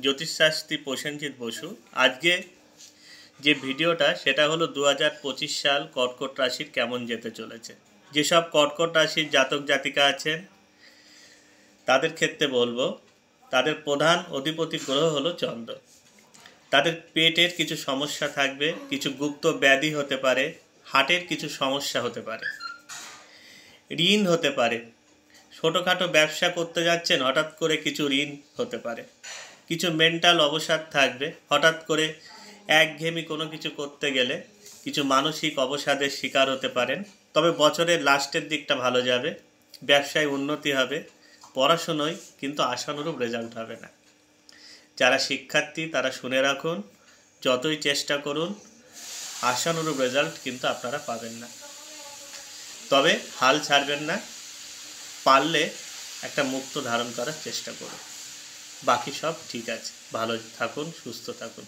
জ্যোতিষশাস্ত্রী প্রসেনজিৎ বসু। আজকে যে ভিডিওটা সেটা হলো 2025 সাল কর্কট রাশির কেমন যেতে চলেছে। যেসব কর্কট রাশির জাতক জাতিকা আছেন তাদের ক্ষেত্রে বলবো, তাদের প্রধান অধিপতি গ্রহ হলো চন্দ্র। তাদের পেটের কিছু সমস্যা থাকবে, কিছু গুপ্ত ব্যাধি হতে পারে, হার্টের কিছু সমস্যা হতে পারে, ঋণ হতে পারে। ছোটোখাটো ব্যবসা করতে যাচ্ছেন, হঠাৎ করে কিছু ঋণ হতে পারে। কিছু মেন্টাল অবসাদ থাকবে, হঠাৎ করে একঘেয়েমি কোনো কিছু করতে গেলে কিছু মানসিক অবসাদের শিকার হতে পারেন। তবে বছরের লাস্টের দিকটা ভালো যাবে, ব্যবসায় উন্নতি হবে, পড়াশুনোয় কিন্তু আশানুরূপ রেজাল্ট হবে না। যারা শিক্ষার্থী তারা শুনে রাখুন, যতই চেষ্টা করুন আশানুরূপ রেজাল্ট কিন্তু আপনারা পাবেন না। তবে হাল ছাড়বেন না, পারলে একটা মুক্ত ধারণ করার চেষ্টা করুন। বাকি সব ঠিক আছে। ভালো থাকুন, সুস্থ থাকুন।